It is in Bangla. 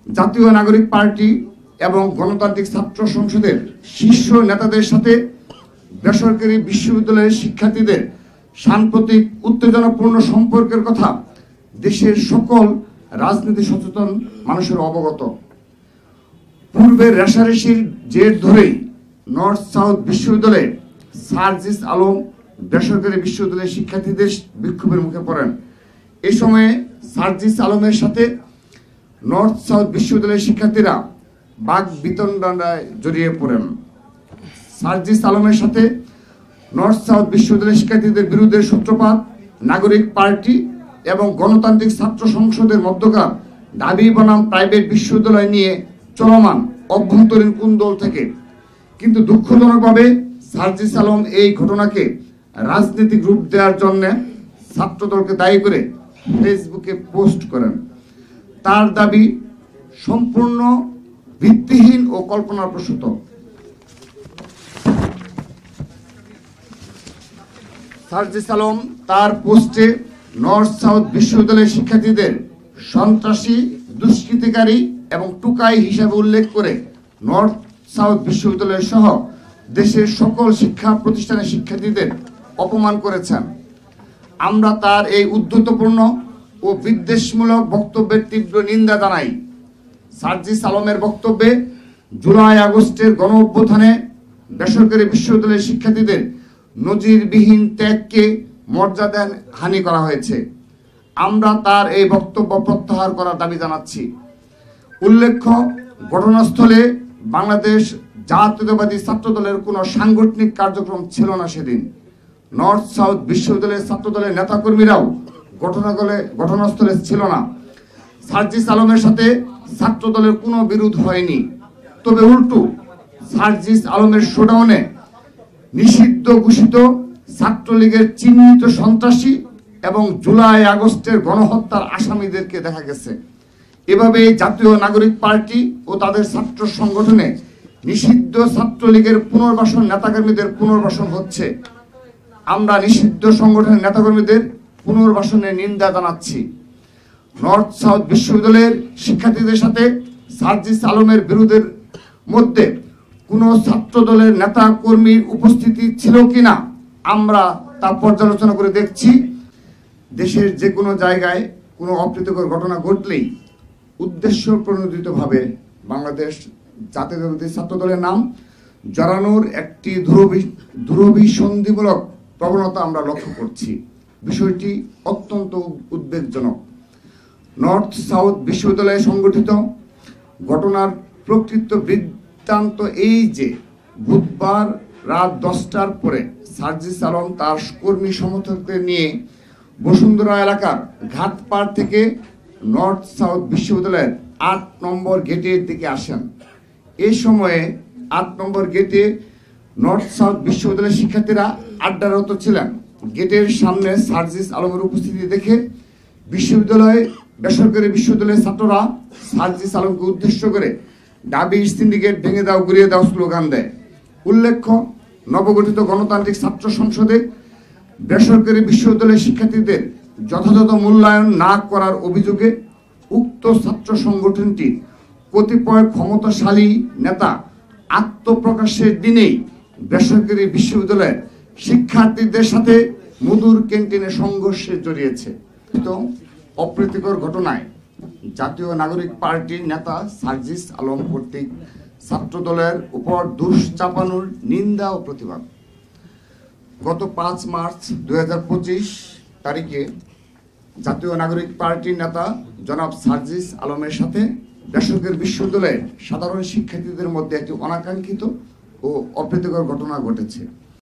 জাতীয় নাগরিক পার্টি এবং গণতান্ত্রিক ছাত্র সংসদের শীর্ষ নেতাদের সাথে বেসরকারি বিশ্ববিদ্যালয়ের শিক্ষার্থীদের সাম্প্রতিক উত্তেজনাপূর্ণ সম্পর্কের কথা দেশের সকল রাজনীতি সচেতন মানুষের অবগত। পূর্বের রেশারেশির জের ধরেই নর্থ সাউথ বিশ্ববিদ্যালয়ে সার্জিস আলম বেসরকারি বিশ্ববিদ্যালয়ের শিক্ষার্থীদের বিক্ষোভের মুখে পড়েন। এই সময়ে সার্জিস আলমের সাথে নর্থ সাউথ বিশ্ববিদ্যালয়ের শিক্ষার্থীরা বাক বিতণ্ডায় জড়িয়ে পড়েন। সার্জিস আলমের সাথে নর্থ সাউথ বিশ্ববিদ্যালয়ের শিক্ষার্থীদের বিরুদ্ধে সূত্রপাত নাগরিক পার্টি এবং গণতান্ত্রিক ছাত্র সংসদের মধ্যকার দাবি বনাম প্রাইভেট বিশ্ববিদ্যালয় নিয়ে চলমান অভ্যন্তরীণ কুন্দল থেকে। কিন্তু দুঃখজনকভাবে সার্জিস আলম এই ঘটনাকে রাজনৈতিক রূপ দেওয়ার জন্য ছাত্রদলকে দায়ী করে ফেসবুকে পোস্ট করেন। তার দাবি সম্পূর্ণ ভিত্তিহীন ও কল্পনাপ্রসূত। সার্জিস আলম তার পোস্টে নর্থ সাউথ বিশ্ববিদ্যালয়ের শিক্ষার্থীদের সন্ত্রাসী, দুষ্কৃতিকারী এবং টুকাই হিসাবে উল্লেখ করে নর্থ সাউথ বিশ্ববিদ্যালয় সহ দেশের সকল শিক্ষা প্রতিষ্ঠানের শিক্ষার্থীদের অপমান করেছেন। আমরা তার এই উদ্ধতপূর্ণ ও বিদ্বেষমূলক বক্তব্যের তীব্র নিন্দা জানাই। সার্জিস আলমের বক্তব্যে জুলাই আগস্টের গণ অভ্যুত্থানে বেসরকারি বিশ্ববিদ্যালয়ের শিক্ষার্থীদের নজিরবিহীন ত্যাগকে মর্যাদা হানি করা হয়েছে। আমরা তার এই বক্তব্য প্রত্যাহার করার দাবি জানাচ্ছি। উল্লেখ্য, ঘটনাস্থলে বাংলাদেশ জাতীয়তাবাদী ছাত্রদলের কোনো সাংগঠনিক কার্যক্রম ছিল না সেদিন। নর্থ সাউথ বিশ্ববিদ্যালয়ের ছাত্রদলের নেতাকর্মীরাও ঘটনাস্থলে ছিল না। সার্জিস আলমের সাথে ছাত্রদলের কোনো বিরোধ হয়নি। তবে উল্টো সার্জিস আলমের শোডাউনে নিষিদ্ধ ঘোষিত ছাত্রলীগের চিহ্নিত সন্ত্রাসী এবং জুলাই আগস্টের গণহত্যার আসামিদেরকে দেখা গেছে। এভাবে জাতীয় নাগরিক পার্টি ও তাদের ছাত্র সংগঠনে নিষিদ্ধ ছাত্রলীগের পুনর্বাসন নেতাকর্মীদের পুনর্বাসন হচ্ছে। আমরা নিষিদ্ধ সংগঠনের নেতাকর্মীদের পুনর্বাসনের নিন্দা জানাচ্ছি। নর্থ সাউথ বিশ্ববিদ্যালয়ের শিক্ষার্থীদের সাথে সার্জিস আলমের বিরোধের মধ্যে কোনো ছাত্র দলের নেতা কর্মীর উপস্থিতি ছিল কিনা আমরা তা পর্যালোচনা করে দেখছি। দেশের যে কোনো জায়গায় কোনো অপ্রীতিকর ঘটনা ঘটলেই উদ্দেশ্য প্রণোদিতভাবে বাংলাদেশ জাতীয়তাবাদী ছাত্র দলের নাম জড়ানোর একটি দুরভিসন্ধিমূলক প্রবণতা আমরা লক্ষ্য করছি। বিষয়টি অত্যন্ত উদ্বেগজনক। নর্থ সাউথ বিশ্ববিদ্যালয়ে সংঘটিত ঘটনার প্রকৃত বৃত্তান্ত এই যে বুধবার রাত 10টার পরে সার্জিস আলম তার কর্মী সমর্থকদের নিয়ে বসুন্ধরা এলাকার ঘাটপাড় থেকে নর্থ সাউথ বিশ্ববিদ্যালয়ের 8 নম্বর গেটের দিকে আসেন। এই সময়ে 8 নম্বর গেটে নর্থ সাউথ বিশ্ববিদ্যালয়ের শিক্ষার্থীরা আড্ডারত ছিলেন। গেটের সামনে সার্জিস আলমের উপস্থিতি দেখে বেসরকারি বিশ্ববিদ্যালয়ের ছাত্ররা সার্জিস আলমকে উদ্দেশ্য করে ডাবি সিন্ডিকেট ভেঙে দাও, গুড়িয়ে দাও স্লোগান দেয়। উল্লেখ্য, নবগঠিত গণতান্ত্রিক ছাত্র সংসদে বেসরকারি বিশ্ববিদ্যালয়ের শিক্ষার্থীদের যথাযথ মূল্যায়ন না করার অভিযোগে উক্ত ছাত্র সংগঠনটি কতিপয় ক্ষমতাশালী নেতা আত্মপ্রকাশের দিনেই বেসরকারি বিশ্ববিদ্যালয়ের শিক্ষার্থীদের সাথে মধুর ক্যান্টিনে সংঘর্ষে জড়িয়েছে। অপ্রীতিকর ঘটনায় জাতীয় নাগরিক পার্টির নেতা সার্জিস আলম কর্তৃক ছাত্রদলের উপর দোষ চাপানোর নিন্দা ও প্রতিবাদ। গত 5 মার্চ 2025 তারিখে জাতীয় নাগরিক পার্টির নেতা জনাব সার্জিস আলমের সাথে বেসরকারি বিশ্ববিদ্যালয়ের সাধারণ শিক্ষার্থীদের মধ্যে একটি অনাকাঙ্ক্ষিত ও অপ্রীতিকর ঘটনা ঘটেছে।